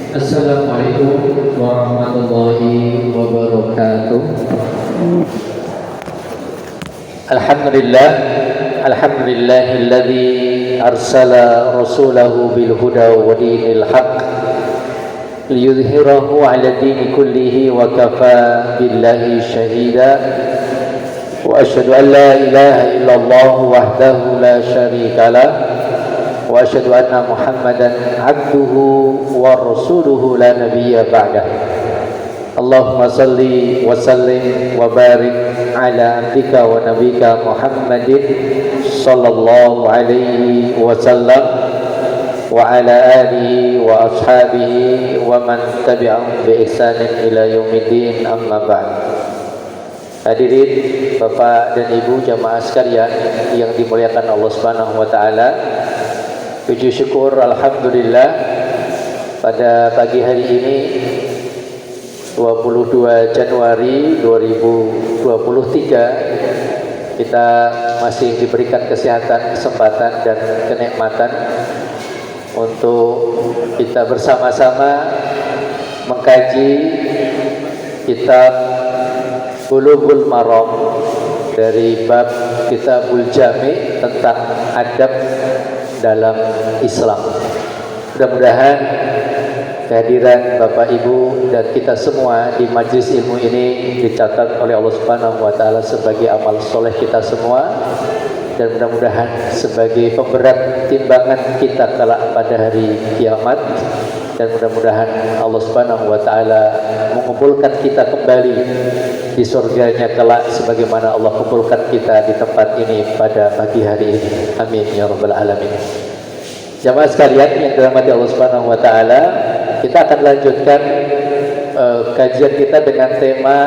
Assalamualaikum warahmatullahi wabarakatuh. Alhamdulillah, alhamdulillahilladzi arsala rasulahu bil huda wa dinil haqq liyudhhirahu 'ala dini kullihi wa kafa billahi shahida. Wa asyhadu an la ilaha illallah wahdahu la syarika lah wa asyhadu anna Muhammadan abduhu wa rasuluhu la nabiyya ba'dah. Allahumma salli wa sallim wa barik ala abdika wa nabika Muhammadin sallallahu alaihi wasallam wa ala alihi wa ashabihi wa man tabi'ahum bi ihsanin ila yaumiddin, amma ba'd. Hadirin Bapak dan Ibu jamaah sekalian yang dimuliakan Allah Subhanahu wa taala, puji syukur alhamdulillah pada pagi hari ini 22 Januari 2023 kita masih diberikan kesehatan, kesempatan dan kenikmatan untuk kita bersama-sama mengkaji kitab Bulughul Maram dari bab Kitabul Jami' tentang adab dalam Islam. Mudah-mudahan kehadiran Bapak Ibu dan kita semua di majlis ilmu ini dicatat oleh Allah Subhanahu wa taala sebagai amal soleh kita semua, dan mudah-mudahan sebagai pemberat timbangan kita kelak pada hari kiamat, dan mudah-mudahan Allah Subhanahu wa taala mengumpulkan kita kembali di surganya kelak sebagaimana Allah kumpulkan kita di tempat ini pada pagi hari ini. Amin ya rabbal alamin. Jamaah sekalian yang dirahmati Allah Subhanahu wa taala, kita akan lanjutkan kajian kita dengan tema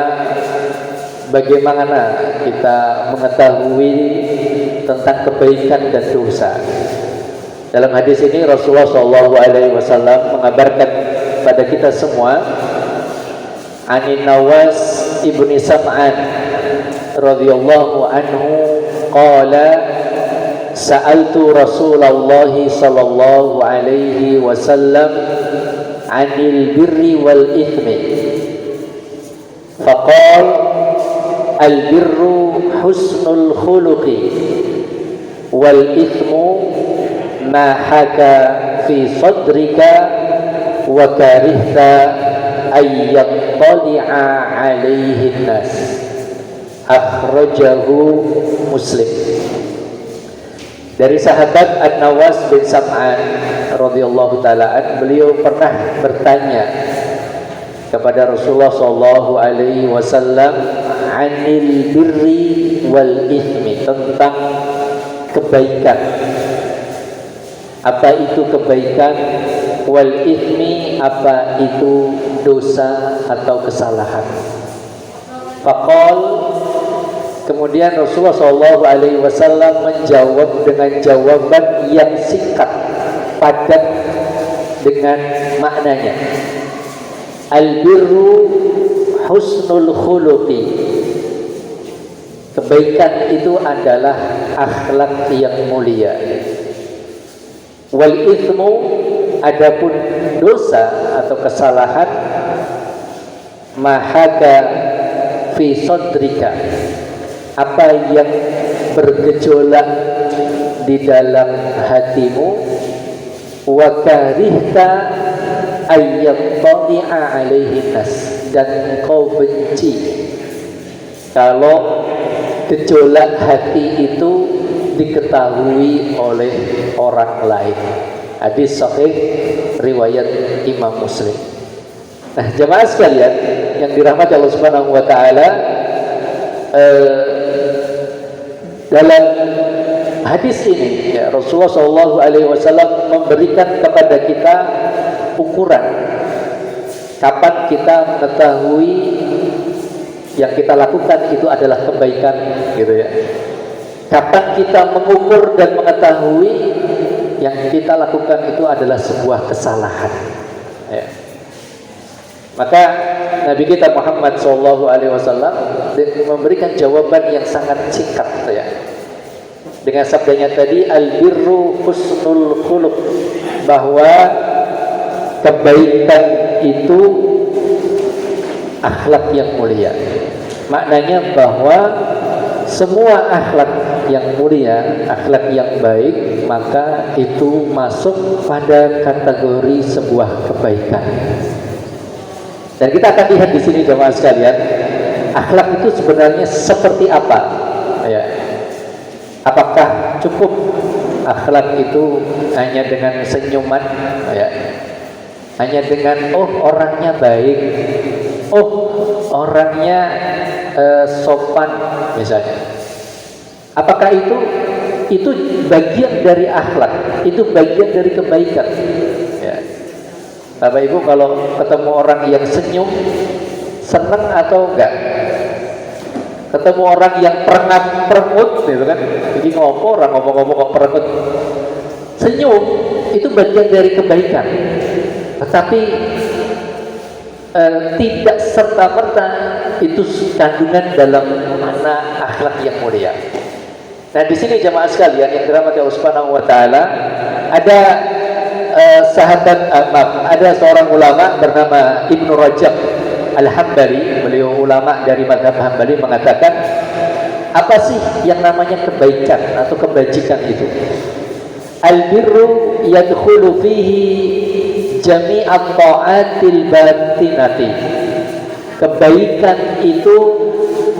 bagaimana kita mengetahui tentang kebaikan dan dosa. Dalam hadis ini Rasulullah SAW mengabarkan pada kita semua, Anin Nawas ibni Sam'an radhiyallahu anhu qala sa'altu Rasulullah sallallahu alaihi wasallam 'anil birri wal ithmi faqala al birru husnul khuluqi wal ithmu ma haka fi sadrika wa karihta ayyattali'a alaihi nas. Akhrajahu Muslim. Dari sahabat An-Nawas bin Sam'an radhiyallahu taala an, beliau pernah bertanya kepada Rasulullah sallallahu alaihi wasallam anil birri wal ithmi, tentang kebaikan. Apa itu kebaikan? Wal ithmi, apa itu dosa atau kesalahan? Faqal, kemudian Rasulullah SAW menjawab dengan jawaban yang singkat, padat dengan maknanya. Al-birru husnul khuluqi. Kebaikan itu adalah akhlak yang mulia. Wal ithmu, adapun dosa atau kesalahan, mahaka fi sadrika, apa yang bergejolak di dalam hatimu, wa karihta ayyattali'a alaihi nas, dan engkau benci kalau gejolak hati itu diketahui oleh orang lain. Hadis sahih riwayat Imam Muslim. Nah, jemaah sekalian yang dirahmati Allah Subhanahu wa taala, dalam hadis ini ya, Rasulullah SAW memberikan kepada kita ukuran kapan kita mengetahui yang kita lakukan itu adalah kebaikan, gitu ya. Kapan kita mengukur dan mengetahui yang kita lakukan itu adalah sebuah kesalahan, ya. Maka Nabi kita Muhammad SAW memberikan jawaban yang sangat singkat, ya. dengan sabdanya tadi, al birru husnul khuluq, bahwa kebaikan itu akhlak yang mulia. Maknanya bahwa semua akhlak yang mulia, akhlak yang baik, maka itu masuk pada kategori sebuah kebaikan. Dan kita akan lihat di sini jemaah sekalian, akhlak itu sebenarnya seperti apa? Ya. Apakah cukup akhlak itu hanya dengan senyuman? Ya. Hanya dengan orangnya baik, orangnya sopan misalnya. Apakah itu bagian dari akhlak? Itu bagian dari kebaikan. Ya. Bapak Ibu kalau ketemu orang yang senyum, senang atau enggak? Ketemu orang yang perengut gitu kan, jadi orang ngomong-ngomong kok perengut, senyum, itu bagian dari kebaikan. Tetapi tidak serta-merta itu kandungan dalam makna akhlak yang mulia. Nah di sini jemaah sekalian yang dirahmati Allah Subhanahu wa taala, ada ada seorang ulama bernama Ibnu Rajab Al-Hambali, beliau ulama dari mazhab Hambali, mengatakan apa sih yang namanya kebaikan atau kebajikan itu? Al-birru yadkhulu fihi jami'at ta'atil batinati. Kebaikan itu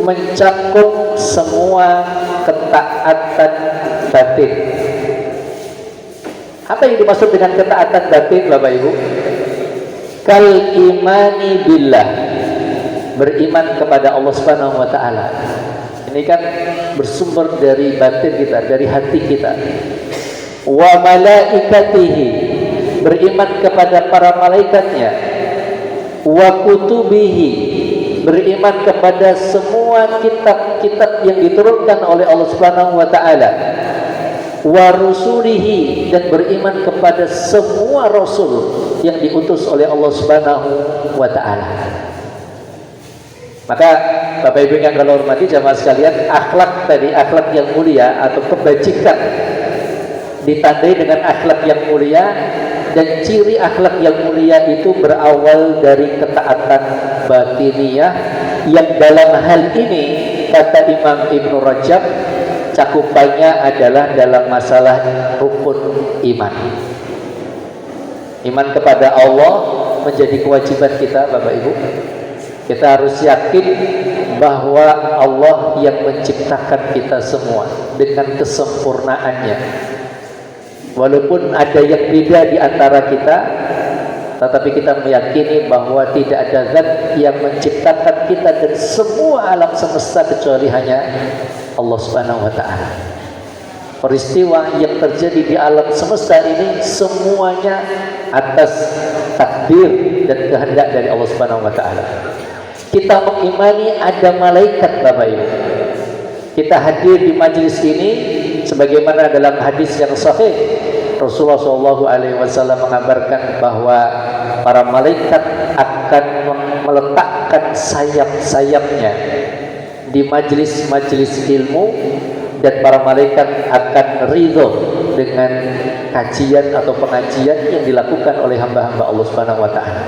mencakup semua ketaatan batin. Apa yang dimaksud dengan ketaatan batin, Bapak Ibu? Kal imani billah, beriman kepada Allah Subhanahu wa taala. Ini kan bersumber dari batin kita, dari hati kita. Wa malaikatihi, beriman kepada para malaikatnya. Wa kutubihi, beriman kepada semua kitab-kitab yang diturunkan oleh Allah Subhanahu wa taala. Wa rusulihi, dan beriman kepada semua rasul yang diutus oleh Allah Subhanahu wa taala. Maka Bapak Ibu yang kalau hormati jamaah sekalian, akhlak tadi, akhlak yang mulia atau kebajikan ditandai dengan akhlak yang mulia, dan ciri akhlak yang mulia itu berawal dari ketaatan batiniyah yang dalam hal ini kata Imam Ibnu Rajab cakupannya adalah dalam masalah rukun iman. Iman kepada Allah menjadi kewajiban kita, Bapak Ibu. Kita harus yakin bahwa Allah yang menciptakan kita semua dengan kesempurnaannya. Walaupun ada yang beda di antara kita, tetapi kita meyakini bahwa tidak ada zat yang menciptakan kita dan semua alam semesta kecuali hanya Allah Subhanahu wa taala. Peristiwa yang terjadi di alam semesta ini semuanya atas takdir dan kehendak dari Allah Subhanahu wa taala. Kita mengimani ada malaikat, Bapak Ibu. Kita hadir di majelis ini sebagaimana dalam hadis yang sahih, Rasulullah SAW mengabarkan bahwa para malaikat akan meletakkan sayap-sayapnya di majelis-majelis ilmu, dan para malaikat akan ridho dengan kajian atau pengajian yang dilakukan oleh hamba-hamba Allah Subhanahu wa taala.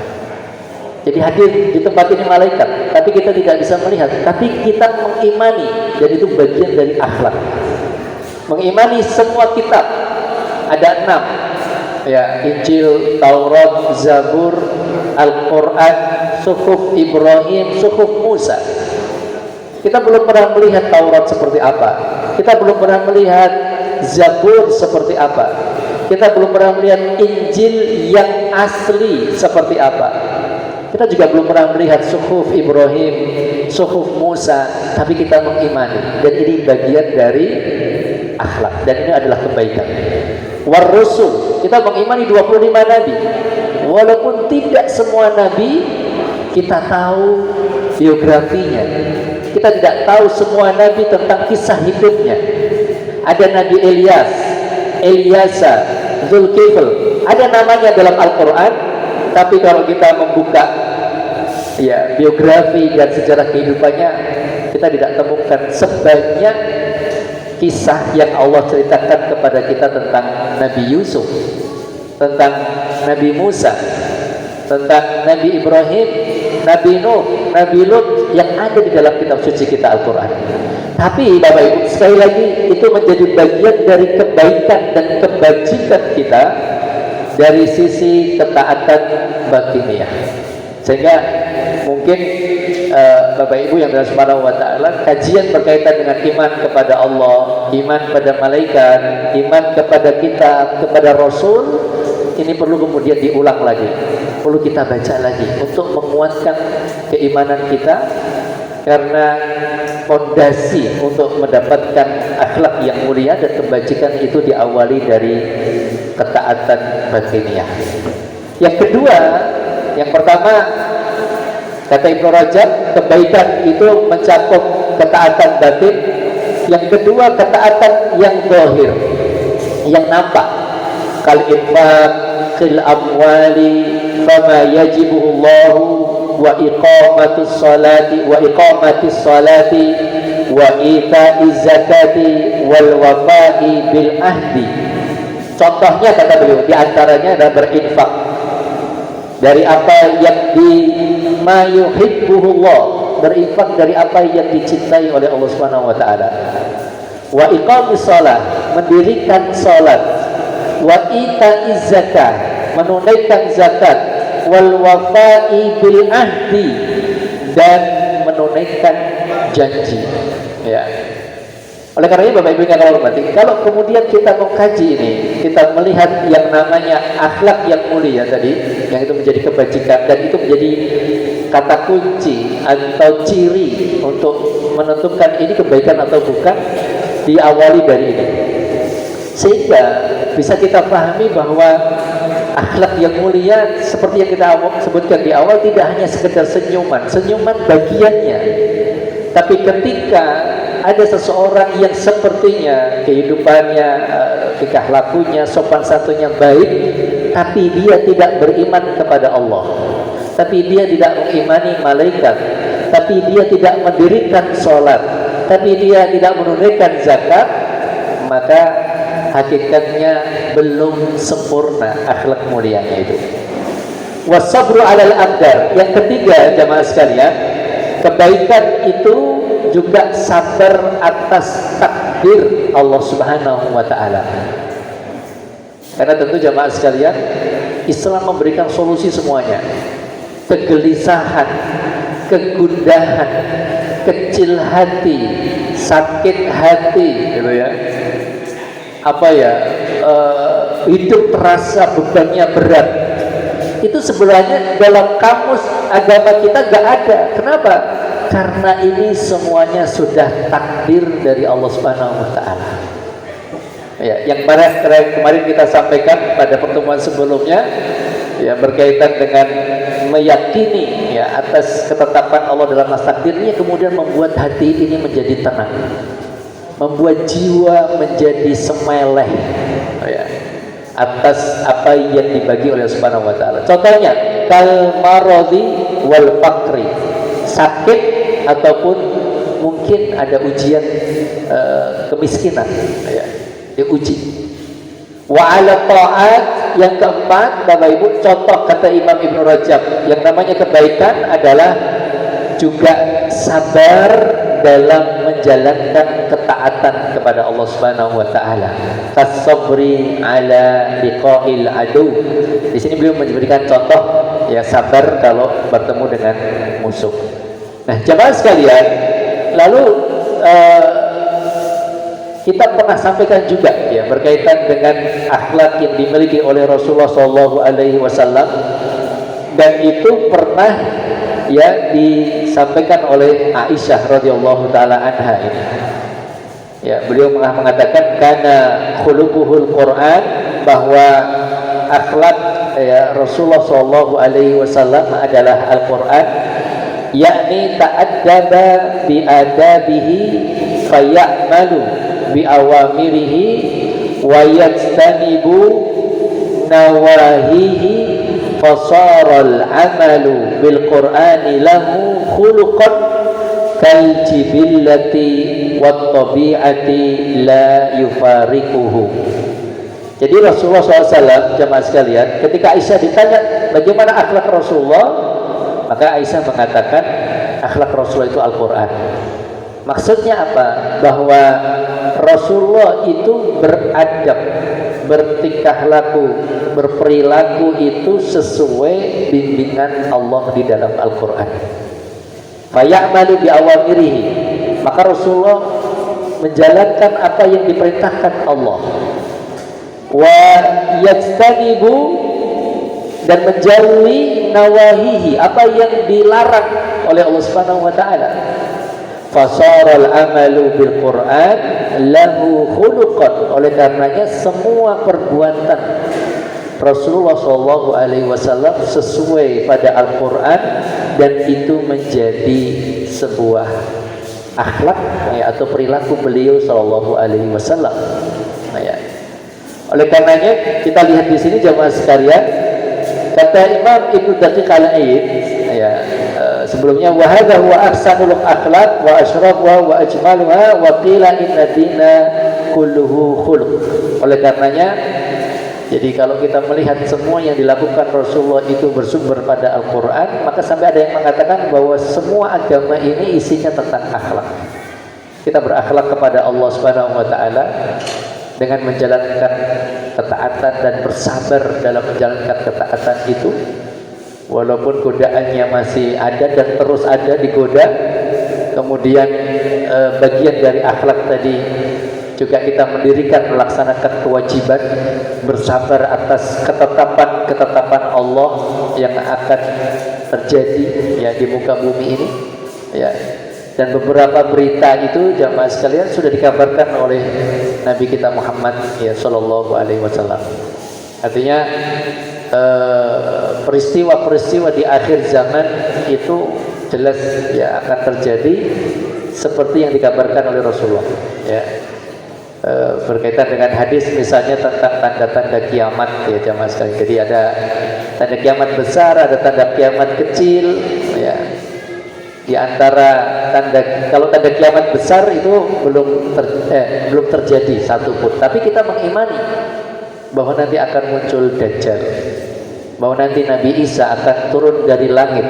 Jadi hadir di tempat ini malaikat, tapi kita tidak bisa melihat, tapi kita mengimani, dan itu bagian dari akhlak. Mengimani semua kitab, ada 6 ya, Injil, Taurat, Zabur, Al-Quran, Suhuf Ibrahim, Suhuf Musa. Kita belum pernah melihat Taurat seperti apa, kita belum pernah melihat Zabur seperti apa, kita belum pernah melihat Injil yang asli seperti apa, kita juga belum pernah melihat Suhuf Ibrahim, Suhuf Musa, tapi kita mengimani, dan ini bagian dari akhlak, dan ini adalah kebaikan. War Rasul, kita mengimani 25 nabi, walaupun tidak semua nabi kita tahu biografinya, kita tidak tahu semua nabi tentang kisah hidupnya. Ada Nabi Ilyas, Ilyasa, Zulkifl, ada namanya dalam Al-Quran, tapi kalau kita membuka ya biografi dan sejarah kehidupannya, kita tidak temukan sebanyak kisah yang Allah ceritakan kepada kita tentang Nabi Yusuf, tentang Nabi Musa, tentang Nabi Ibrahim, Nabi Nuh, Nabi Lut yang ada di dalam kitab suci kita Al-Quran. Tapi Bapak Ibu, sekali lagi itu menjadi bagian dari kebaikan dan kebajikan kita dari sisi ketaatan batiniah. Sehingga mungkin Bapak Ibu yang dirahmati Subhanahu wa taala, kajian berkaitan dengan iman kepada Allah, iman pada malaikat, iman kepada kitab, kepada Rasul, ini perlu kemudian diulang lagi, perlu kita baca lagi untuk menguatkan keimanan kita, karena fondasi untuk mendapatkan akhlak yang mulia dan kebajikan itu diawali dari ketaatan batiniah. Yang kedua, yang pertama kata Ibnu Rajab, kebaikan itu mencakup ketaatan batin. Yang kedua, ketaatan yang zahir, yang nampak. Kal infaq fil amwali fama yajibuhu Allah wa iqamatus salati wa ita'iz zakati wal wafa'i bil ahdi. Contohnya kata beliau, diantaranya adalah berinfak dari apa yang mayuhibbuhullah, berinfak dari apa yang dicintai oleh Allah Subhanahu wa taala. Wa iqamis shalah, mendirikan salat. Wa ita'iz zakat, menunaikan zakat. Wal wafa'i bil ahdi, dan menunaikan janji. Ya. Oleh karenanya Bapak Ibu yang kami hormati, kalau kemudian kita mengkaji ini, kita melihat yang namanya akhlak yang mulia tadi, yang itu menjadi kebajikan dan itu menjadi kata kunci atau ciri untuk menentukan ini kebaikan atau bukan, diawali dari ini. Sehingga bisa kita pahami bahwa akhlak yang mulia seperti yang kita sebutkan di awal tidak hanya sekedar senyuman bagiannya, tapi ketika ada seseorang yang sepertinya kehidupannya, tingkah lakunya, sopan santunnya baik, tapi dia tidak beriman kepada Allah, tapi dia tidak mengimani malaikat, tapi dia tidak mendirikan sholat, tapi dia tidak menunaikan zakat, maka hakikatnya belum sempurna akhlak mulianya itu. Wasabru alal aqdar. Yang ketiga, jamaah sekalian, kebaikan itu juga sabar atas takdir Allah Subhanahu wa taala. Karena tentu jamaah sekalian, Islam memberikan solusi semuanya. Kegelisahan, kegundahan, kecil hati, sakit hati, gitu ya. Hidup terasa bebannya berat. Itu sebenarnya dalam kamus agama kita gak ada. Kenapa? Karena ini semuanya sudah takdir dari Allah Subhanahu wa taala. Ya, yang kemarin kita sampaikan pada pertemuan sebelumnya, ya, berkaitan dengan meyakini ya atas ketetapan Allah dalam takdirnya, kemudian membuat hati ini menjadi tenang, membuat jiwa menjadi semeleh, ya, atas apa yang dibagi oleh Subhanahu wa taala. Contohnya kal maradi wal faqri, sakit ataupun mungkin ada ujian kemiskinan, ya, diuji. Wa ala ta'at, yang keempat Bapak Ibu, contoh kata Imam Ibnu Rajab, yang namanya kebaikan adalah juga sabar dalam menjalankan ketaatan kepada Allah Subhanahu wa taala. Kasabri ala liqa'il adu. Di sini beliau memberikan contoh ya sabar kalau bertemu dengan musuh. Nah, jemaah sekalian, lalu kita pernah sampaikan juga ya berkaitan dengan akhlak yang dimiliki oleh Rasulullah SAW, dan itu pernah ya disampaikan oleh Aisyah radhiyallahu taala anha ini. Ya, beliau mengatakan karena khuluquhul Quran, bahwa akhlak ya Rasulullah SAW adalah Al-Quran, yakni ta'addaba bi adabihi fayamalu bi awamirihi wa yajtanibu nawahihi fasaral amalu bil qur'ani lahu khuluqan kal jibillati wat tabi'ati la yufariquhu. Jadi Rasulullah SAW, jamaah sekalian, ketika Aisyah ditanya bagaimana akhlak Rasulullah, maka Aisyah mengatakan akhlak Rasulullah itu Al-Quran. Maksudnya apa? Bahwa Rasulullah itu beradab, bertingkah laku, berperilaku itu sesuai bimbingan Allah di dalam Al-Quran. Faya'malu bi'awamirihi, maka Rasulullah menjalankan apa yang diperintahkan Allah. Wa yajtanibu, dan menjauhi nawahihi, apa yang dilarang oleh Allah Subhanahu wa taala. Fasaral amalu bil Quran lahu khuluqan, oleh karenanya semua perbuatan Rasulullah sallallahu alaihi wasallam sesuai pada Al-Qur'an, dan itu menjadi sebuah akhlak ya, atau perilaku beliau sallallahu alaihi wasallam. Ya. Oleh karenanya kita lihat di sini jamaah sekalian, kata Imam Ibnu Daqiq Al-Aid ya, sebelumnya wa hadza huwa ahsanul akhlaq wa asrafuha wa ajmaluha wa qila inna dina kulluhu khuluq. Oleh karenanya, jadi kalau kita melihat semua yang dilakukan Rasulullah itu bersumber pada Al-Quran, maka sampai ada yang mengatakan bahwa semua agama ini isinya tentang akhlak. Kita berakhlak kepada Allah Subhanahu wa taala dengan menjalankan ketaatan dan bersabar dalam menjalankan ketaatan itu, walaupun godaannya masih ada dan terus ada digoda. Kemudian bagian dari akhlak tadi juga kita mendirikan, melaksanakan kewajiban bersabar atas ketetapan Allah yang akan terjadi ya di muka bumi ini ya. Dan beberapa berita itu jamaah sekalian sudah dikabarkan oleh Nabi kita Muhammad ya sallallahu alaihi wasallam. Artinya peristiwa-peristiwa di akhir zaman itu jelas ya akan terjadi seperti yang dikabarkan oleh Rasulullah ya. Berkaitan dengan hadis misalnya tentang tanda-tanda kiamat ya jamaah sekalian. Jadi ada tanda kiamat besar, ada tanda kiamat kecil ya. Di antara kalau tanda kiamat besar itu belum terjadi satu pun, tapi kita mengimani bahwa nanti akan muncul Dajjal, bahwa nanti Nabi Isa akan turun dari langit,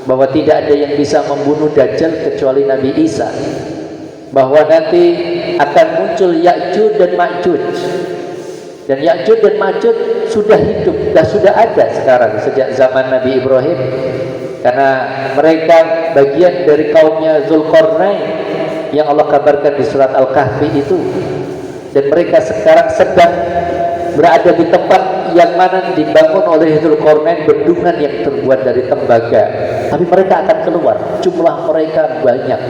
bahwa tidak ada yang bisa membunuh Dajjal kecuali Nabi Isa, bahwa nanti akan muncul Ya'juj dan Ma'juj, dan Ya'juj dan Ma'juj sudah hidup, sudah ada sekarang sejak zaman Nabi Ibrahim, karena mereka bagian dari kaumnya Zulkarnain yang Allah kabarkan di surat Al-Kahfi itu, dan mereka sekarang sedang berada di tempat yang mana dibangun oleh Zulkarnain bendungan yang terbuat dari tembaga, tapi mereka akan keluar, jumlah mereka banyak.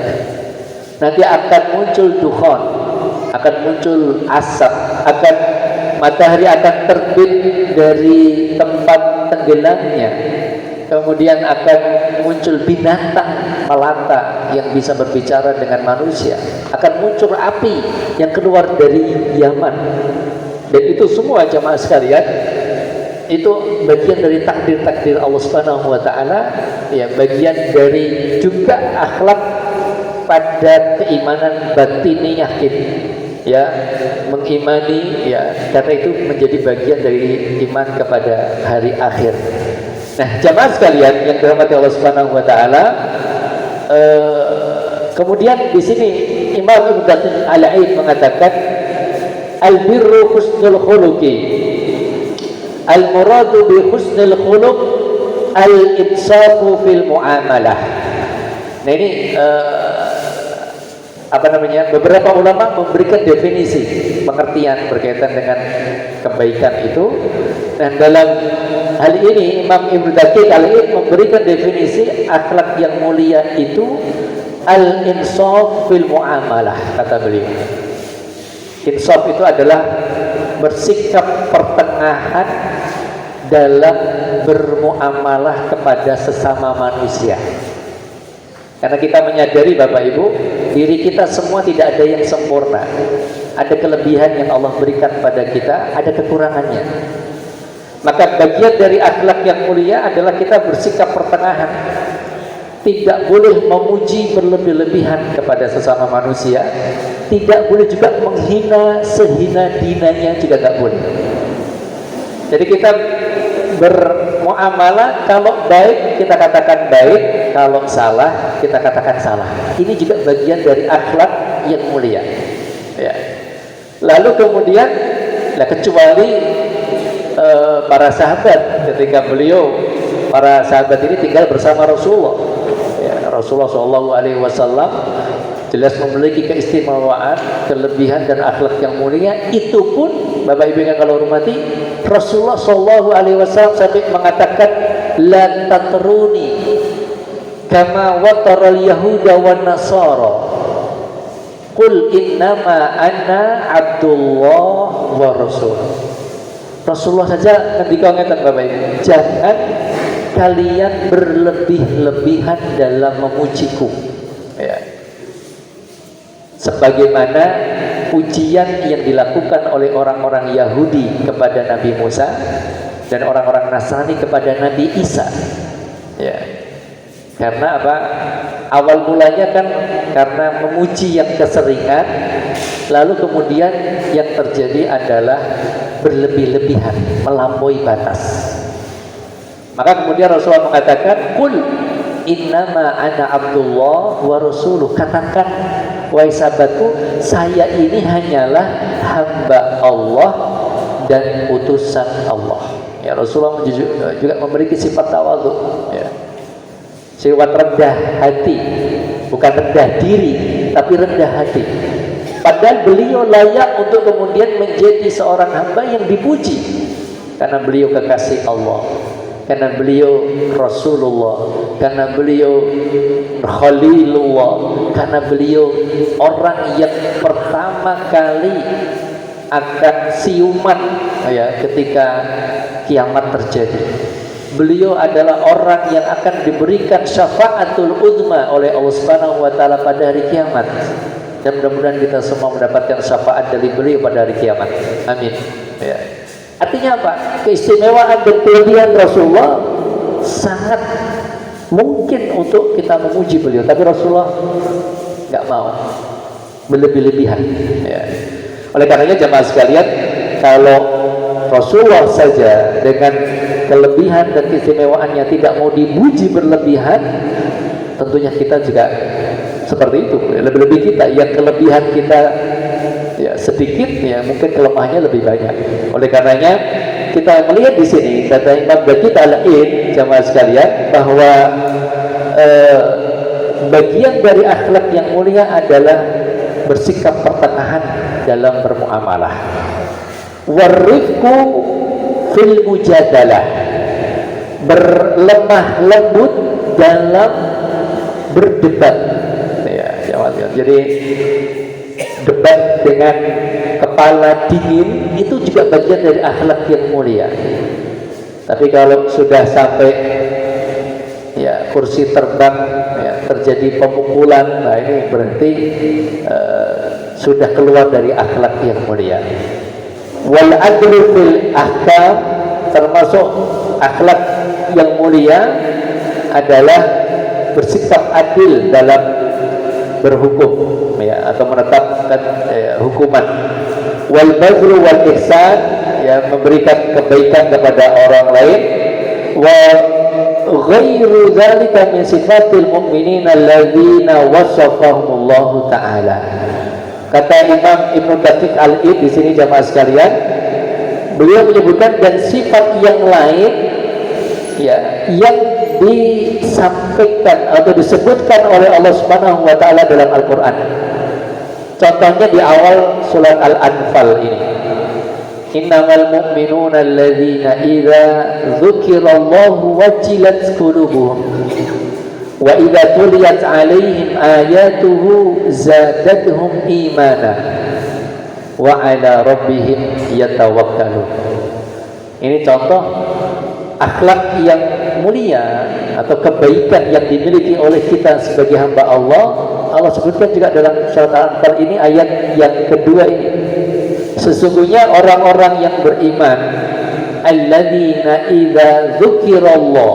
Nanti akan muncul dukhan, akan muncul asap, matahari akan terbit dari tempat tenggelamnya, kemudian akan muncul binatang melata yang bisa berbicara dengan manusia, akan muncul api yang keluar dari Yaman. Dan itu semua jamaah sekalian, itu bagian dari takdir-takdir Allah Subhanahu wa taala ya, bagian dari juga akhlak pada keimanan batiniyah kita ya, mengimani ya, karena itu menjadi bagian dari iman kepada hari akhir. Nah, jamaah sekalian yang dirahmati Allah Subhanahu wa taala, kemudian di sini Imam Ibnu Daqiq Al-Aid mengatakan al-birru husnul khuluqi, al-muradu bi husnul khuluq al-insafu fil muamalah. Nah, ini beberapa ulama memberikan definisi pengertian berkaitan dengan kebaikan itu. Dan dalam hal ini Imam Ibnu Daqiq Al-Aid memberikan definisi akhlak yang mulia itu al-insaf fil muamalah, kata beliau. Insaf itu adalah bersikap pertengahan dalam bermuamalah kepada sesama manusia. Karena kita menyadari Bapak Ibu, diri kita semua tidak ada yang sempurna. Ada kelebihan yang Allah berikan pada kita, ada kekurangannya. Maka bagian dari akhlak yang mulia adalah kita bersikap pertengahan tidak boleh memuji berlebih-lebihan kepada sesama manusia, tidak boleh juga menghina sehina-hinanya, juga tidak boleh. Jadi kita bermuamalah, kalau baik kita katakan baik, kalau salah kita katakan salah. Ini juga bagian dari akhlak yang mulia. Ya. Lalu kemudian, kecuali para sahabat, ketika para sahabat ini tinggal bersama Rasulullah. Ya, Rasulullah SAW jelas memiliki keistimewaan, kelebihan dan akhlak yang mulia. Itu pun Bapak Ibu yang kalau hormati, Rasulullah SAW sampai mengatakan, la tatruni kama wataral yahuda wan nasara, qul innama anna abdullah wa rasul. Rasulullah saja ketika ngeten Bapak Ibu, jangan kalian berlebih-lebihan dalam memujiku, ya. Sebagaimana pujian yang dilakukan oleh orang-orang Yahudi kepada Nabi Musa dan orang-orang Nasrani kepada Nabi Isa, ya. Karena apa? Awal mulanya kan karena memuji yang keseringan, lalu kemudian yang terjadi adalah berlebih-lebihan, melampaui batas. Maka kemudian Rasulullah mengatakan, "Qul innama ana Abdullah wa rasuluh." Katakan, wahai sahabatku, saya ini hanyalah hamba Allah dan utusan Allah. Ya, Rasulullah juga memiliki sifat tawadhu, ya. Sifat rendah hati, bukan rendah diri, tapi rendah hati. Padahal beliau layak untuk kemudian menjadi seorang hamba yang dipuji, karena beliau kekasih Allah, karena beliau Rasulullah, karena beliau Khalilullah, karena beliau orang yang pertama kali akan siuman, ya, ketika kiamat terjadi. Beliau adalah orang yang akan diberikan syafaatul uzma oleh Allah Subhanahu wa taala pada hari kiamat. Dan mudah-mudahan kita semua mendapatkan syafaat dari beliau pada hari kiamat. Amin. Ya. Artinya apa? Keistimewaan dan kelebihan Rasulullah sangat mungkin untuk kita memuji beliau, tapi Rasulullah nggak mau berlebih-lebihan. Ya. Oleh karenanya jemaah sekalian, kalau Rasulullah saja dengan kelebihan dan keistimewaannya tidak mau dipuji berlebihan, tentunya kita juga seperti itu. Lebih-lebih kita yang kelebihan kita ya sedikit, ya mungkin kelemahannya lebih banyak. Oleh karenanya kita melihat di sini kata Imam Baqi Al-Ain, jamaah sekalian, bahwa bagian dari akhlak yang mulia adalah bersikap pertengahan dalam bermuamalah. Warifku fil mujadalah, berlemah lembut dalam berdebat. Ya, jadi debat dengan kepala dingin itu juga bagian dari akhlak yang mulia. Tapi kalau sudah sampai ya kursi terbang, ya, terjadi pemukulan, nah ini berarti sudah keluar dari akhlak yang mulia. Wal adlu fil ahkam, termasuk akhlak yang mulia adalah bersikap adil dalam berhukum, ya, atau menetapkan hukuman. Wal bazlu wal ihsan, ya, memberikan kebaikan kepada orang lain. Wa ghairu dzalika min sifatil mu'minin alladzina wasafahumullahu ta'ala. Kata Imam Ibnu Daqiq Al-Id di sini jamaah sekalian, beliau menyebutkan dan sifat yang lain, ya, yang disampaikan atau disebutkan oleh Allah Subhanahu wa taala dalam Al-Qur'an. Contohnya di awal surat Al-Anfal ini. Innamal mu'minuna alladzina idza dzukirallahu wajilat qulubuhum wa idza tuliyat 'alaihim ayatuhu zadatuhum imana wa 'ala rabbihim yatawakkalun. Ini contoh akhlak yang mulia atau kebaikan yang dimiliki oleh kita sebagai hamba Allah. Allah sebutkan juga dalam surat Al-Anfal ini ayat yang kedua ini. Sesungguhnya orang-orang yang beriman, alladzina idza dzukirallah,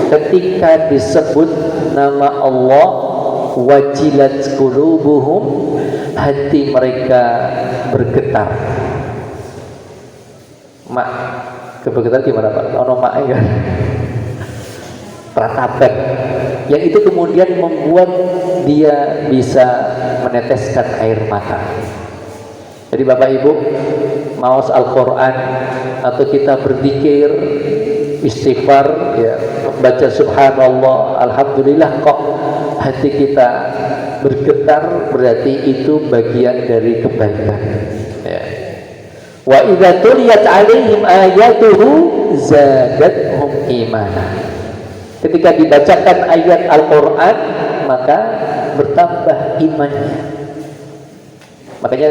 ketika disebut nama Allah, wajilat qulubuhum, hati mereka bergetar. Mak, bergetar gimana Pak? Ono mak ya. Ratapan. Yang itu kemudian membuat dia bisa meneteskan air mata. Jadi Bapak Ibu, mau Al-Quran atau kita berzikir, istighfar, ya, baca subhanallah, alhamdulillah, kok hati kita bergetar, berarti itu bagian dari kebaikan. Ya. Wa idza tuliyat 'alaihim ayatuhu zadatuhum imana. Ketika dibacakan ayat Al-Quran, maka bertambah imannya. Makanya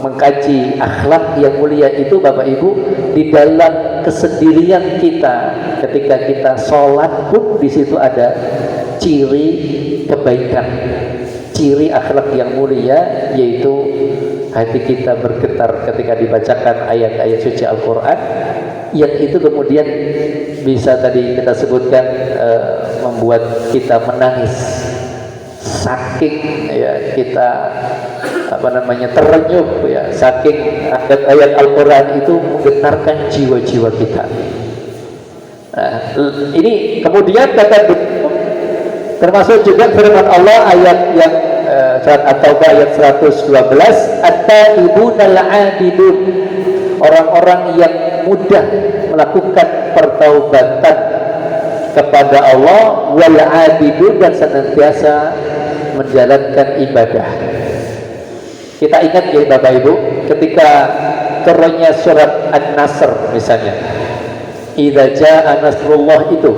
mengkaji akhlak yang mulia itu Bapak Ibu, di dalam kesendirian kita, ketika kita sholat pun di situ ada ciri kebaikan, ciri akhlak yang mulia, yaitu hati kita bergetar ketika dibacakan ayat-ayat suci Al-Quran, yang itu kemudian bisa tadi kita sebutkan membuat kita menangis, saking ya kita terenyuh ya, saking ayat Al-Quran itu menggetarkan jiwa-jiwa kita. Nah, ini kemudian kata termasuk juga firman Allah ayat yang surat At-Taubah ayat 112, at-taibunal 'abidun, orang-orang yang mudah melakukan pertaubatan kepada Allah, wal 'abidun, dan senantiasa menjalankan ibadah. Kita ingat ya Bapak Ibu, ketika turunnya surat An-Nasr misalnya, idza jaa nasrullah, itu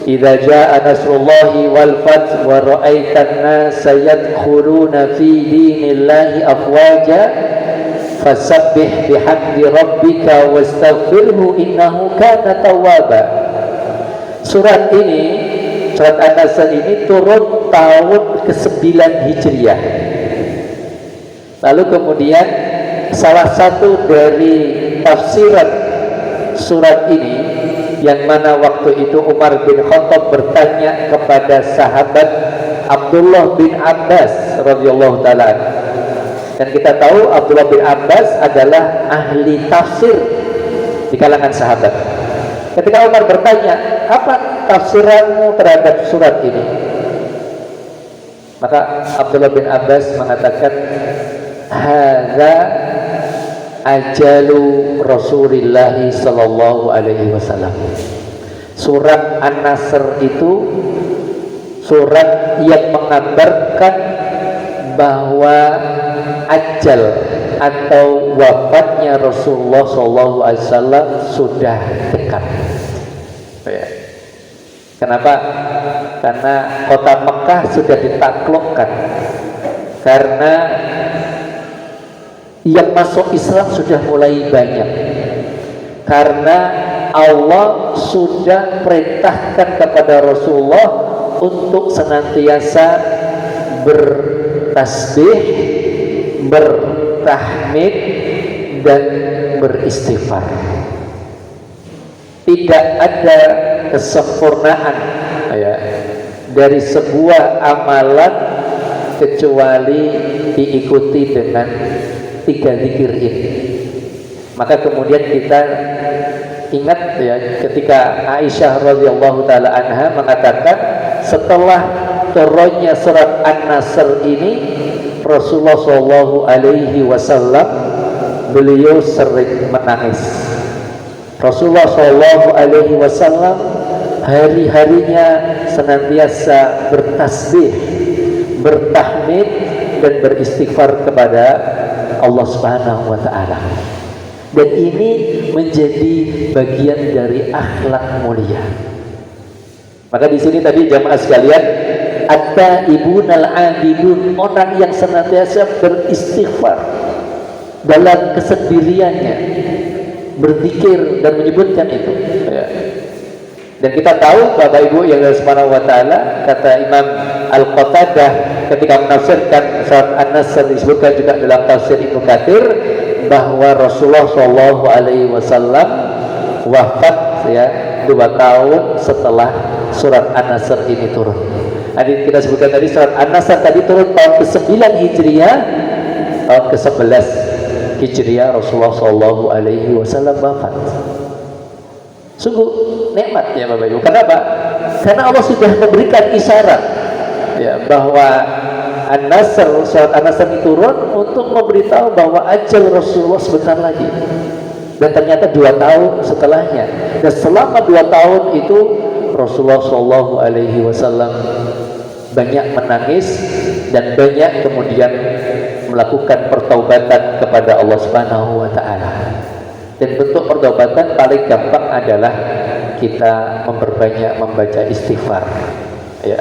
idza jaa nasrullahi wal fath wa ra'aitan nasa yadkhuluna fi dinillahi afwaja fasabbih bihamdi rabbika wastaghfirhu innahu kana tawwaba. Surat ini, surat An-Nasr ini turun tahun ke-9 Hijriah. Lalu kemudian salah satu dari tafsiran surat ini, yang mana waktu itu Umar bin Khattab bertanya kepada sahabat Abdullah bin Abbas radhiyallahu taala. Dan kita tahu Abdullah bin Abbas adalah ahli tafsir di kalangan sahabat. Ketika Umar bertanya, apa tafsiranmu terhadap surat ini? Maka Abdullah bin Abbas mengatakan, hadza ajalu Rasulillah sallallahu alaihi wasallam. Surat An-Nasr itu surat yang mengabarkan bahwa ajal atau wafatnya Rasulullah sallallahu alaihi wasallam sudah dekat. Ya. Kenapa? Karena kota Mekah sudah ditaklukkan. Karena yang masuk Islam sudah mulai banyak, karena Allah sudah perintahkan kepada Rasulullah untuk senantiasa bertasbih, bertahmid, dan beristighfar. Tidak ada kesempurnaan ya, dari sebuah amalan kecuali diikuti dengan 3 zikir ini. Maka kemudian kita ingat ya, ketika Aisyah radhiyallahu taala anha mengatakan, setelah turunnya surat An-Nasr ini, Rasulullah sallallahu alaihi wasallam beliau sering menangis. Rasulullah sallallahu alaihi wasallam hari-harinya senantiasa bertasbih, bertahmid, dan beristighfar kepada Allah Subhanahu wa taala. Dan ini menjadi bagian dari akhlak mulia. Maka di sini tadi jamaah sekalian, at-taibunal 'abidun, orang yang senantiasa beristighfar dalam kesendiriannya, berzikir dan menyebutkan itu. Ya. Dan kita tahu Bapak Ibu yang Allah Subhanahu wa taala, kata Imam Al-Qatadah ketika menafsirkan surat An-Nasr, disebutkan juga dalam tafsir Ibnu Katsir bahwa Rasulullah sallallahu alaihi wasallam wafat ya 2 tahun setelah surat An-Nasr ini turun. Tadi kita sebutkan tadi surat An-Nasr tadi turun tahun ke-9 Hijriah, tahun ke-11 Hijriah Rasulullah SAW wafat. Sungguh nikmat ya Bapak Ibu. Kenapa? Karena Allah sudah memberikan isyarat ya bahwa An-Nasr, surat An-Nasr ini turun untuk memberitahu bahwa ajal Rasulullah sebentar lagi. Dan ternyata 2 tahun setelahnya. Dan selama 2 tahun itu Rasulullah SAW banyak menangis dan banyak kemudian melakukan pertaubatan kepada Allah Subhanahu wa taala. Dan bentuk pertaubatan paling gampang adalah kita memperbanyak membaca istighfar. Ya.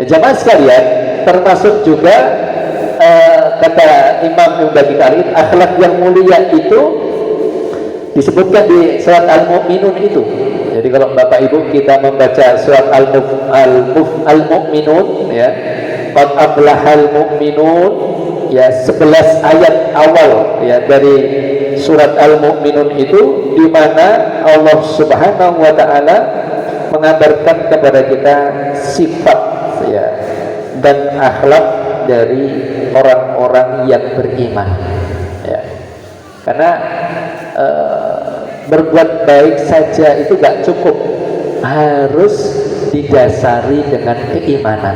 Jamaah sekalian, termasuk juga kata Imam Ibnu Katsir, akhlak yang mulia itu disebutkan di surat Al-Mu'minun itu. Jadi kalau Bapak Ibu kita membaca surat Al-Mu'minun ya, qad aflahal mu'minun ya, 11 ayat awal ya dari surat Al-Mu'minun itu, di mana Allah Subhanahu wa taala mengabarkan kepada kita sifat ya dan akhlak dari orang-orang yang beriman ya. Karena berbuat baik saja itu gak cukup, harus didasari dengan keimanan.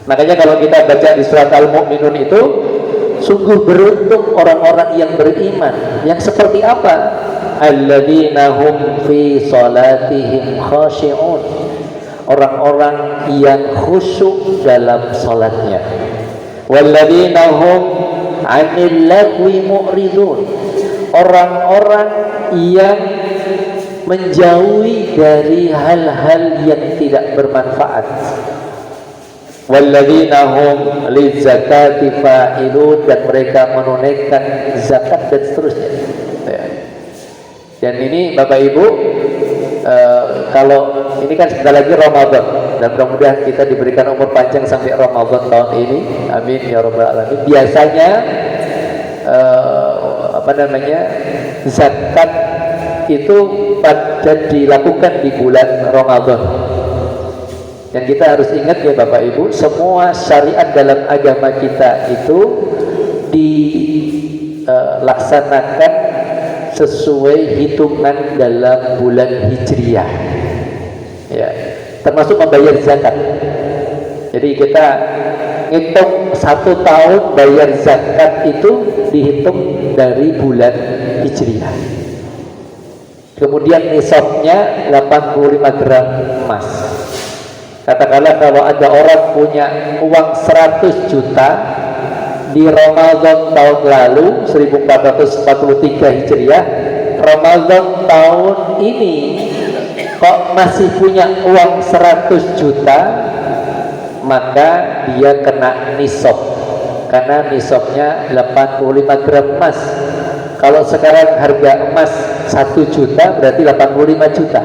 Makanya kalau kita baca di surat Al-Mu'minun itu, sungguh beruntung orang-orang yang beriman. Yang seperti apa? Alladzina hum fi salatihim khashi'un, orang-orang yang khusyuk dalam salatnya. Walladzina hum 'anil lagwi mu'ridun, orang-orang yang menjauhi dari hal-hal yang tidak bermanfaat. Walladzina hum lizakati fa'ilun, dan mereka menunaikan zakat dan seterusnya. Dan ini Bapak Ibu, kalau ini kan sebentar lagi Ramadan, dan mudah-mudahan kita diberikan umur panjang sampai Ramadan tahun ini, amin ya rabbal alamin. Biasanya zakat itu pada dilakukan di bulan Ramadan. Dan kita harus ingat ya Bapak Ibu, semua syariat dalam agama kita itu dilaksanakan sesuai hitungan dalam bulan Hijriah ya, termasuk membayar zakat. Jadi kita hitung 1 tahun bayar zakat itu dihitung dari bulan Hijriah. Kemudian nisabnya 85 gram emas. Katakanlah kalau ada orang punya uang 100 juta di Ramadan tahun lalu 1443 Hijriah, Ramadan tahun ini kok masih punya uang 100 juta, maka dia kena nisab, karena nisabnya 85 gram emas. Kalau sekarang harga emas 1 juta berarti 85 juta.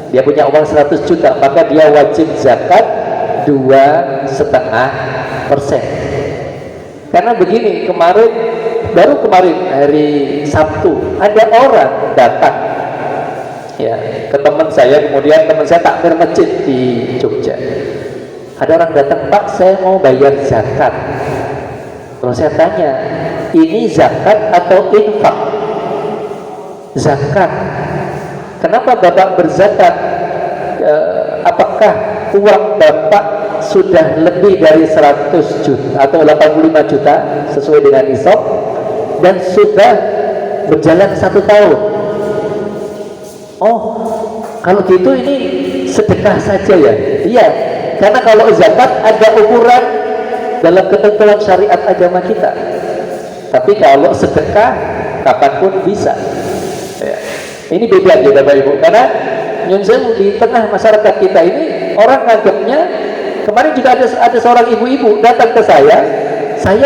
Dia punya uang 100 juta, maka dia wajib zakat 2,5%. Karena begini, baru kemarin hari Sabtu ada orang datang ya ke teman saya, kemudian teman saya takmir masjid di Jogja. Ada orang datang, Pak, saya mau bayar zakat. Terus saya tanya, ini zakat atau infak? Zakat. Kenapa Bapak berzakat? Apakah uang Bapak sudah lebih dari 100 juta atau 85 juta sesuai dengan nisab dan sudah berjalan 1 tahun? Oh, kalau gitu ini sedekah saja ya? Iya, karena kalau zakat ada ukuran dalam ketentuan syariat agama kita. Tapi kalau sedekah kapanpun bisa ya. Ini beda ya Bapak Ibu, karena di tengah masyarakat kita ini orang nganggapnya. Kemarin juga ada seorang ibu-ibu datang ke saya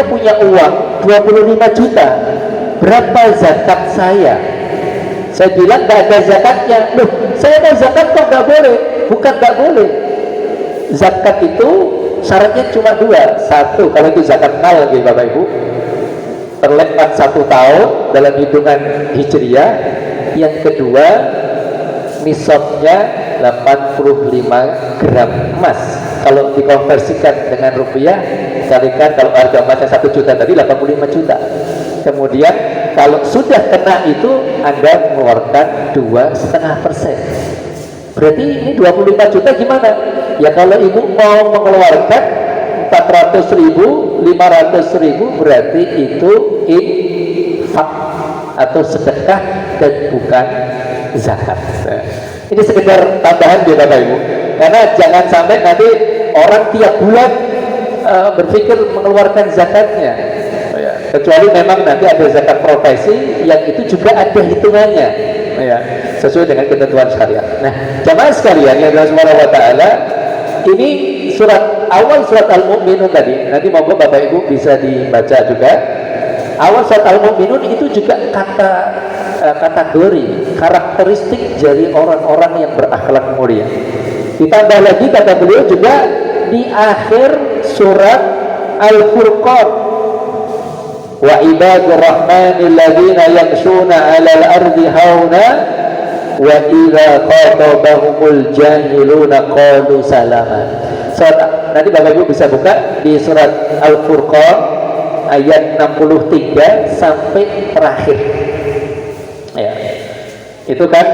punya uang 25 juta, berapa zakat saya? Saya bilang gak ada zakatnya. Loh, saya mau zakat kok gak boleh? Bukan gak boleh. Zakat itu syaratnya cuma 2. 1, kalau itu zakat mal gitu Bapak Ibu, terlewat 1 tahun dalam hitungan Hijriah. Yang kedua, nisabnya 85 gram emas. Kalau dikonversikan dengan rupiah, kalikan kalau harga emasnya 1 juta tadi 85 juta. Kemudian kalau sudah kena itu Anda mengeluarkan 2,5%. Berarti ini 25 juta gimana? Ya kalau ibu mau mengeluarkan 400.000, 500.000 berarti itu infak atau sedekah dan bukan zakat. Ini sekedar tambahan ya Bapak Ibu, karena jangan sampai nanti orang tiap bulan berpikir mengeluarkan zakatnya, kecuali memang nanti ada zakat profesi yang itu juga ada hitungannya, sesuai dengan ketentuan syariat. Nah, jamaah sekalian yang Allah Subhanahu wa taala, ini surat awal surat Al-Mu'minun tadi, nanti monggo Bapak Ibu bisa dibaca juga. Awal surat Al-Mu'minun itu juga kategori karakteristik dari orang-orang yang berakhlak mulia. Ditambah lagi kata beliau juga di akhir surat Al-Furqan, wa ibadur rahmanil ladzina yamshuna 'alal ardi hauna wa idza khatabahumul jahiluna qalu salama. Nanti Bapak Ibu bisa buka di surat Al-Furqan ayat 63 sampai terakhir. Ya. Itu kan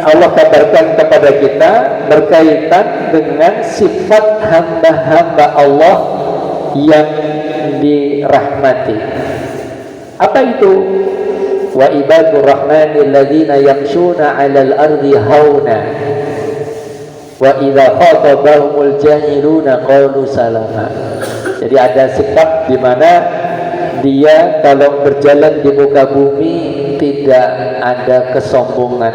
Allah kabarkan kepada kita berkaitan dengan sifat hamba-hamba Allah yang dirahmati. Apa itu? Wa ibadur rahmanil ladzina yamshuna 'alal ardi hauna wa idza khatabahumul jahiluna qalu salama. Jadi ada sikap di mana dia kalau berjalan di muka bumi tidak ada kesombongan.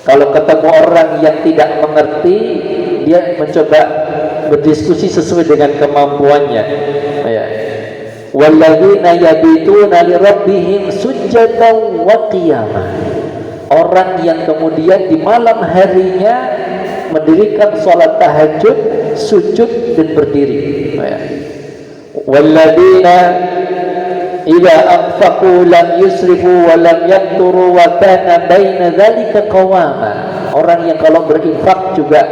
Kalau ketemu orang yang tidak mengerti, dia mencoba berdiskusi sesuai dengan kemampuannya. Walladzina yabituna li rabbihim sujjatan wa qiyamah. Orang yang kemudian di malam harinya mendirikan sholat tahajud, sujud dan berdiri. Walladzina idza anfaqu lam yusrifu wa lam yaqturu wa kana baina dzalika qawama. Orang yang kalau berinfak juga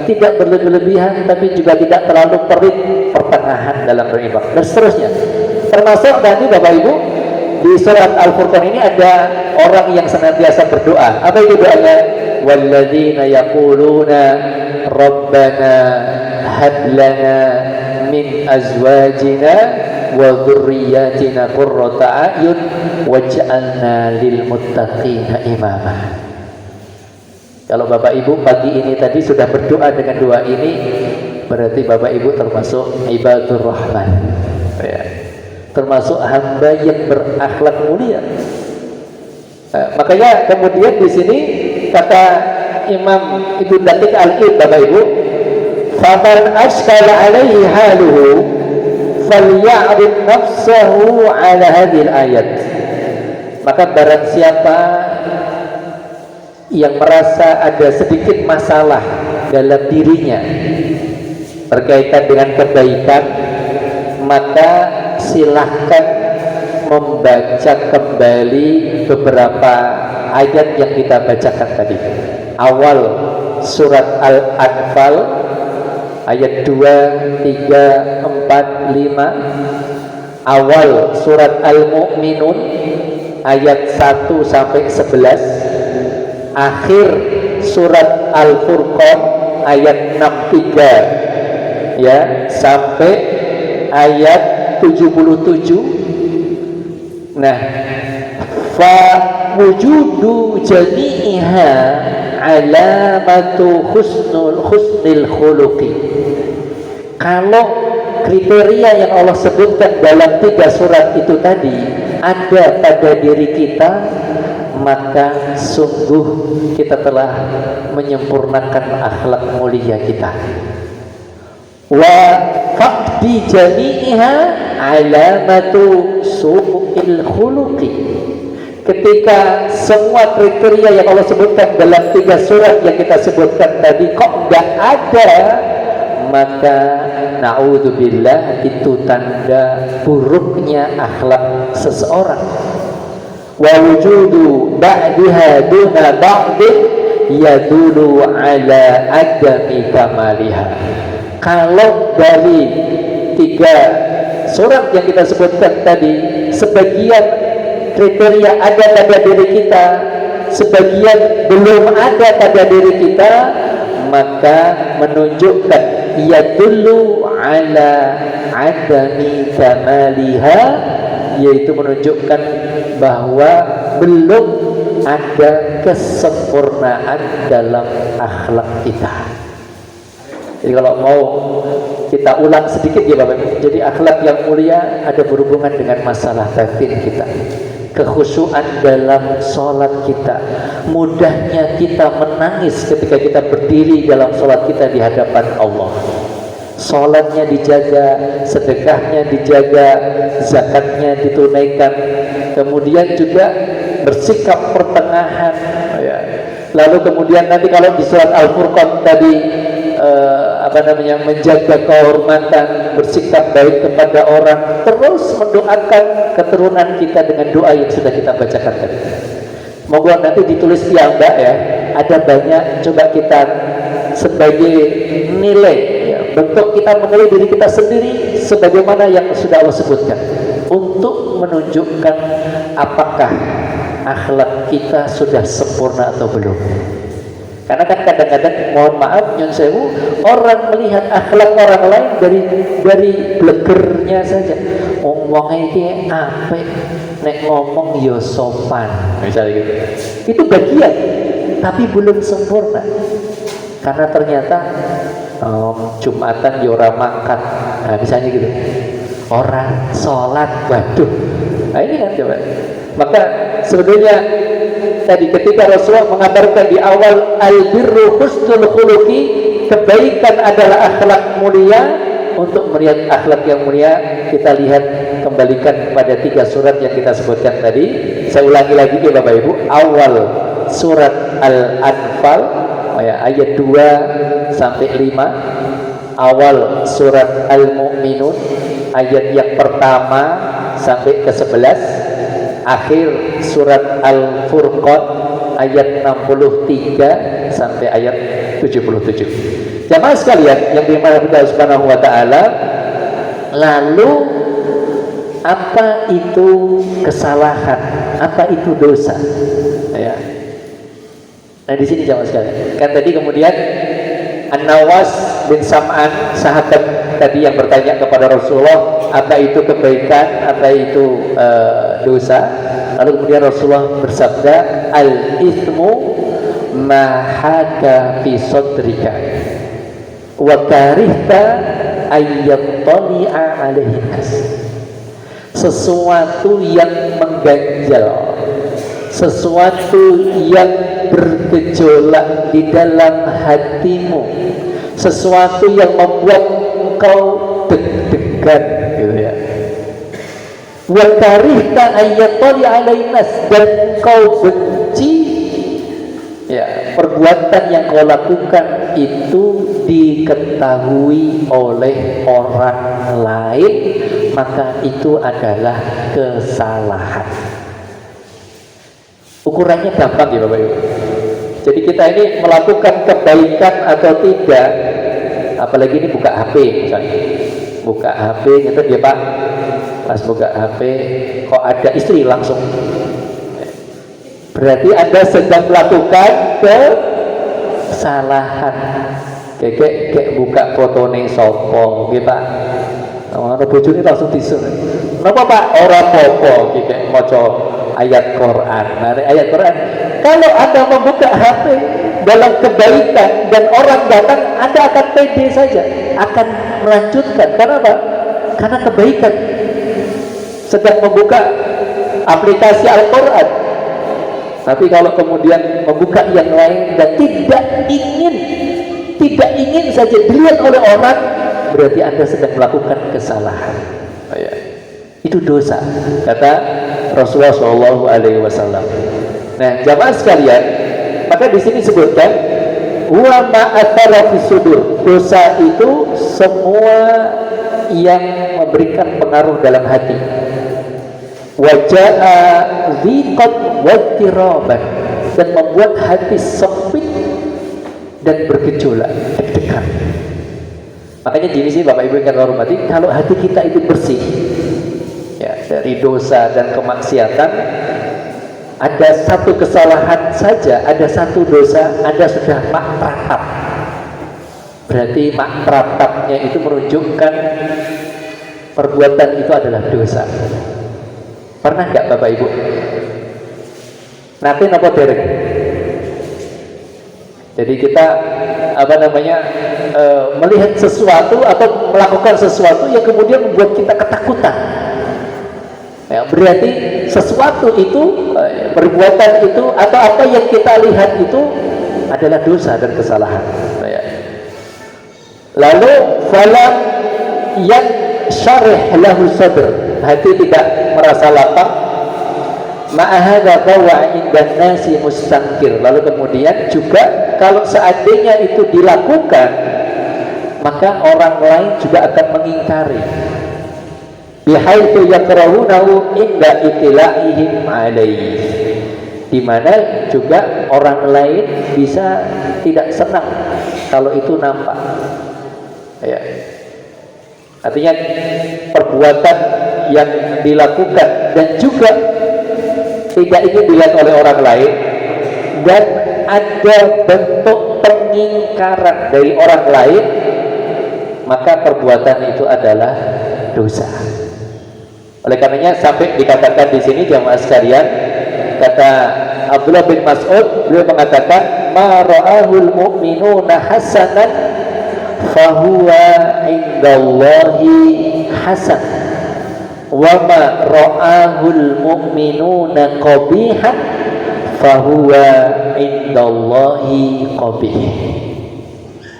tidak berlebihan tapi juga tidak terlalu pelit, pertengahan dalam berinfak dan seterusnya. Termasuk tadi Bapak Ibu di surat Al-Furqan ini ada orang yang senantiasa berdoa. Apa itu doanya? Walladzina yaquluna rabbana hab lana min azwajina wa dzurriyyatina qurrata a'yun waj'alna lil muttaqina imama. Kalau Bapak Ibu pagi ini tadi sudah berdoa dengan doa ini, berarti Bapak Ibu termasuk ibadur rahman, termasuk hamba yang berakhlak mulia. Makanya kemudian di sini kata Imam Ibnu Daqiq Al-Id, Bapak Ibu, faman ashkala alaihi haluhu falya'rid nafsahu ala hadhil ayat. Maka barang siapa yang merasa ada sedikit masalah dalam dirinya berkaitan dengan kebaikan, maka silahkan membaca kembali beberapa ayat yang kita bacakan tadi. Awal surat Al-Anfal ayat 2, 3, 4, 5, awal surat Al-Mu'minun ayat 1 sampai 11, akhir surat Al-Furqan ayat 63 ya sampai ayat 77. Nah, fa wujudu jami'iha alamatu husnil khuluqi. Kalau kriteria yang Allah sebutkan dalam 3 surat itu tadi ada pada diri kita, maka sungguh kita telah menyempurnakan akhlak mulia kita. Wa faqdi jami'iha alamatu su'il khuluqi. Ketika semua kriteria yang Allah sebutkan dalam 3 surat yang kita sebutkan tadi kok enggak ada, maka na'udzubillah itu tanda buruknya akhlak seseorang. Wa wujudu ba'diha duna ba'din yadulu ala adami kamaliha. Kalau dari 3 surat yang kita sebutkan tadi, sebagian kriteria ada pada diri kita, sebagian belum ada pada diri kita, maka menunjukkan yadulu ala adami kamaliha, yaitu menunjukkan bahwa belum ada kesempurnaan dalam akhlak kita. Jadi kalau mau kita ulang sedikit ya Bapak Ibu. Jadi akhlak yang mulia ada berhubungan dengan masalah batin kita, kekhusyuan dalam sholat kita, mudahnya kita menangis ketika kita berdiri dalam sholat kita di hadapan Allah. Sholatnya dijaga, sedekahnya dijaga, zakatnya ditunaikan, kemudian juga bersikap pertengahan ya. Lalu kemudian nanti kalau di surat Al-Furqan tadi menjaga kehormatan, bersikap baik kepada orang, terus mendoakan keturunan kita dengan doa yang sudah kita bacakan tadi. Moga nanti ditulis piyambak ya, ada banyak, coba kita sebagai nilai ya, bentuk kita menilai diri kita sendiri sebagaimana yang sudah Allah sebutkan, untuk menunjukkan apakah akhlak kita sudah sempurna atau belum. Karena kan kadang-kadang, mohon maaf nyun sewu, orang melihat akhlak orang lain dari blegernya saja. Ngomongnya iki apik, nek ngomong yo sopan, misalnya gitu. Itu bagian, tapi belum sempurna. Karena ternyata Jumatan yo ora makan, nah misalnya gitu. Orang sholat, waduh. Nah ini kan coba. Maka sebetulnya tadi ketika Rasulullah mengabarkan di awal al-birru husnul khuluqi, kebaikan adalah akhlak mulia. Untuk melihat akhlak yang mulia, kita lihat, kembalikan kepada 3 surat yang kita sebutkan tadi. Saya ulangi lagi ya Bapak Ibu. Awal surat Al-Anfal ayat 2 sampai 5. Awal surat Al-Mu'minun ayat yang pertama sampai ke 11. Akhir surat Al-Furqan ayat 63 sampai ayat 77. Jamaah sekalian yang dimuliakan Allah Subhanahu wa taala, lalu apa itu kesalahan? Apa itu dosa? Ya. Nah di sini jamaah sekalian. Kan tadi kemudian An-Nawas bin Sam'an, sahabat tadi yang bertanya kepada Rasulullah, apa itu kebaikan, apa itu dosa. Lalu kemudian Rasulullah bersabda, al-ithmu ma haka fi sadrika wa karihta ayyattali'a alaihi nas. Sesuatu yang mengganjal, sesuatu yang bergejolak di dalam hatimu, sesuatu yang membuat engkau deg-degan gitu ya. Wa karihta ayyattali alainas, dan engkau benci ya perbuatan yang kau lakukan itu diketahui oleh orang lain, maka itu adalah kesalahan. Ukurannya gampang ya Bapak Ibu. Jadi kita ini melakukan kebaikan atau tidak, apalagi ini buka HP misalnya, buka HP gitu dia Pak, pas buka HP kok ada istri langsung, berarti Anda sedang melakukan kesalahan. Kayak buka fotone sopo gitu Pak, ana bojone langsung disun. Napa Pak? Ora apa-apa kayak maca ayat Quran. Nah, ayat Quran, kalau Anda membuka HP dalam kebaikan dan orang datang, Anda akan pede saja, akan melanjutkan. Karena apa? Karena kebaikan. Sedang membuka aplikasi Al-Quran, tapi kalau kemudian membuka yang lain dan tidak ingin saja dilihat oleh orang, berarti Anda sedang melakukan kesalahan. Itu dosa, kata Rasulullah SAW. Nah, jamaah sekalian, maka di sini sebutkan wa ma'athara fis sudur. Dosa itu semua yang memberikan pengaruh dalam hati. Wa ja'a dhiqat wa tiraban, dan membuat hati sempit dan bergejolak, deg-degan. Makanya gini sih Bapak Ibu yang kita hormati, kalau hati kita itu bersih ya dari dosa dan kemaksiatan, ada satu kesalahan saja, ada satu dosa, ada sudah makratap. Berarti makratapnya itu menunjukkan perbuatan itu adalah dosa. Pernah nggak Bapak Ibu? Nanti napa derek? Jadi kita melihat sesuatu atau melakukan sesuatu yang kemudian membuat kita ketakutan. Ya, berarti sesuatu itu, perbuatan itu atau apa yang kita lihat itu adalah dosa dan kesalahan. Ya. Lalu falam yang syarih lahu sadr, hati tidak merasa lapang. Ma'ahadha bawa indan nasi mustangkir. Lalu kemudian juga kalau seandainya itu dilakukan, maka orang lain juga akan mengingkari. Bihaitsu yakrahunahu inda itila'ihim alaihi, di mana juga orang lain bisa tidak senang kalau itu nampak. Ya. Artinya perbuatan yang dilakukan dan juga tidak ingin dilihat oleh orang lain, dan ada bentuk pengingkaran dari orang lain, maka perbuatan itu adalah dosa. Oleh karenanya sampai dikatakan di sini jamaah sekalian, kata Abdullah bin Mas'ud, beliau mengatakan ma ra'ahul mu'minuna hasanan fahuwa indallahi hasan, wa ma ra'ahul mu'minuna qabihan fahuwa indallahi qabih.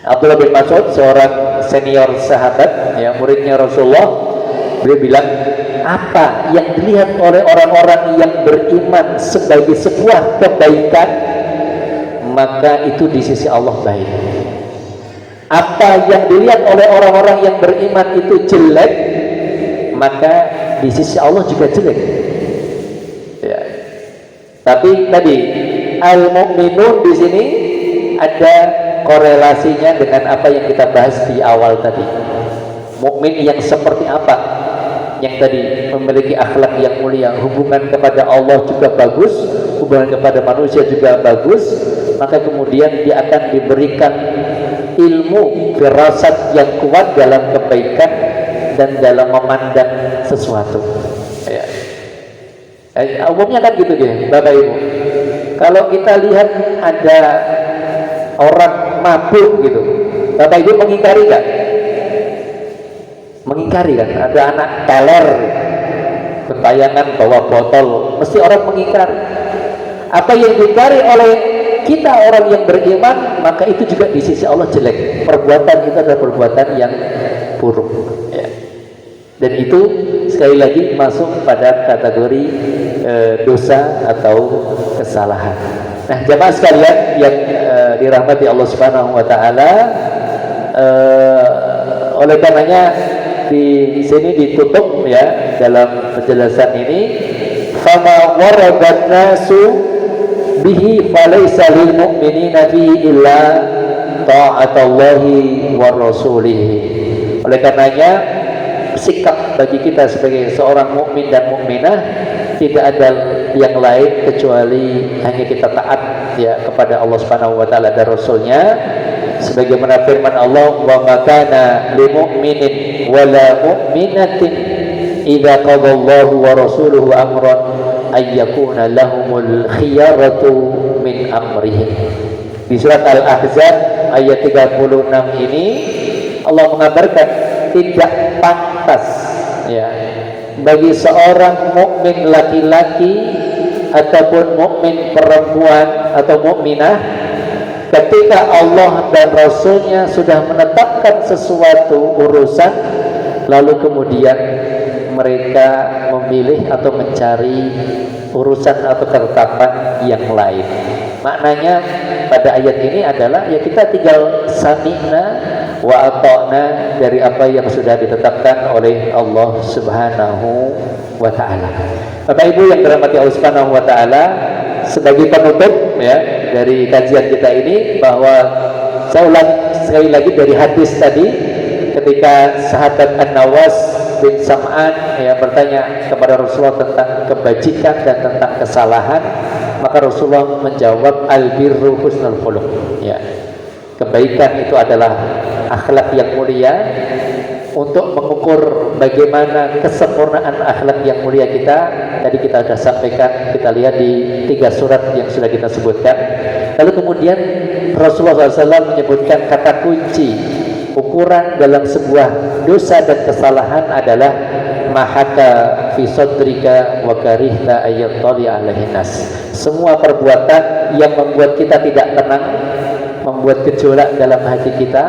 Abdullah bin Mas'ud, seorang senior sahabat, ya, muridnya Rasulullah, beliau bilang, apa yang dilihat oleh orang-orang yang beriman sebagai sebuah kebaikan, maka itu di sisi Allah baik. Apa yang dilihat oleh orang-orang yang beriman itu jelek, maka di sisi Allah juga jelek. Ya. Tapi tadi al-mu'minun di sini ada korelasinya dengan apa yang kita bahas di awal tadi. Mukmin yang seperti apa? Yang tadi memiliki akhlak yang mulia, hubungan kepada Allah juga bagus, hubungan kepada manusia juga bagus, maka kemudian dia akan diberikan ilmu firasat yang kuat dalam kebaikan dan dalam memandang sesuatu. Ya. Umumnya kan gitu deh, Bapak Ibu. Kalau kita lihat ada orang mabuk gitu, Bapak Ibu mengingkari kan? Mengingkari kan? Ada anak teler bertayangan bawa botol, mesti orang mengingkari. Apa yang diingkari oleh kita orang yang beriman, maka itu juga di sisi Allah jelek. Perbuatan itu adalah perbuatan yang buruk. Ya. Dan itu sekali lagi masuk pada kategori dosa atau kesalahan. Nah, jamaah sekalian yang dirahmati Allah Subhanahu wa taala, oleh karenanya di sini ditutup ya dalam penjelasan ini, fama waradat nasu bihi falaysa lil mu'minina fihi illa ta'atallahi wa rasulih. Oleh karenanya sikap bagi kita sebagai seorang mukmin dan mukminah tidak ada yang lain kecuali hanya kita taat ya kepada Allah Subhanahu wa taala dan rasulnya, sebagaimana firman Allah, wa ma kana lil mu'minin wala mu'minatin idza qadallahu wa rasuluhu amran ay yakuna lahumul khiyaratu min amrihim. Di surat Al-Ahzab ayat 36 ini Allah mengabarkan tidak pantas ya bagi seorang mukmin laki-laki ataupun mukmin perempuan atau mukminah, ketika Allah dan Rasulnya sudah menetapkan sesuatu urusan, lalu kemudian mereka memilih atau mencari urusan atau ketetapan yang lain. Maknanya pada ayat ini adalah ya kita tinggal sami'na wa ata'na dari apa yang sudah ditetapkan oleh Allah Subhanahu wa taala. Bapak Ibu yang dirahmati Allah Subhanahu wa taala, sebagai penutup ya dari kajian kita ini, bahwa saya ulang sekali lagi dari hadis tadi ketika sahabat An-Nawas bin Sam'an ya bertanya kepada Rasulullah tentang kebajikan dan tentang kesalahan, maka Rasulullah menjawab al-birru husnul khuluq, ya. Kebaikan itu adalah akhlak yang mulia. Untuk mengukur bagaimana kesempurnaan akhlak yang mulia kita, tadi kita sudah sampaikan, kita lihat di 3 surat yang sudah kita sebutkan. Lalu kemudian Rasulullah SAW menyebutkan kata kunci ukuran dalam sebuah dosa dan kesalahan adalah mahaka fi sadrika wa karihta ayyatali alaihin nas. Semua perbuatan yang membuat kita tidak tenang, membuat gejolak dalam hati kita,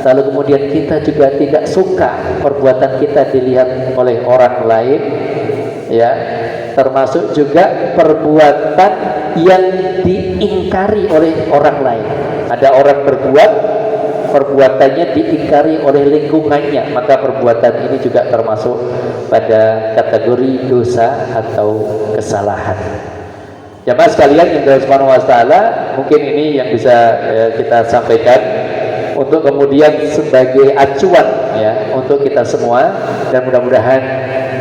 lalu kemudian kita juga tidak suka perbuatan kita dilihat oleh orang lain, ya, termasuk juga perbuatan yang diingkari oleh orang lain. Ada orang berbuat, perbuatannya diingkari oleh lingkungannya, maka perbuatan ini juga termasuk pada kategori dosa atau kesalahan. Jamaah sekalian yang dari Subhanahu wa taala, mungkin ini yang bisa kita sampaikan untuk kemudian sebagai acuan ya untuk kita semua, dan mudah-mudahan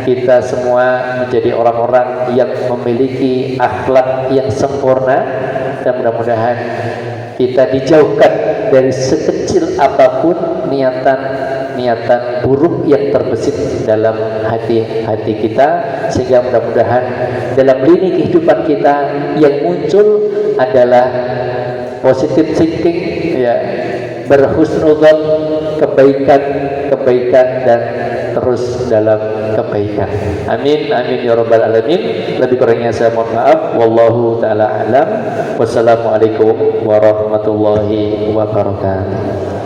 kita semua menjadi orang-orang yang memiliki akhlak yang sempurna, dan mudah-mudahan kita dijauhkan dari sekecil apapun niatan buruk yang terbesit dalam hati kita, sehingga mudah-mudahan dalam lini kehidupan kita yang muncul adalah positive thinking, ya, berhusnudzon, kebaikan dan terus dalam kebaikan. Amin amin ya rabbal alamin. Lebih kurangnya saya mohon maaf. Wallahu taala alam. Wassalamualaikum warahmatullahi wabarakatuh.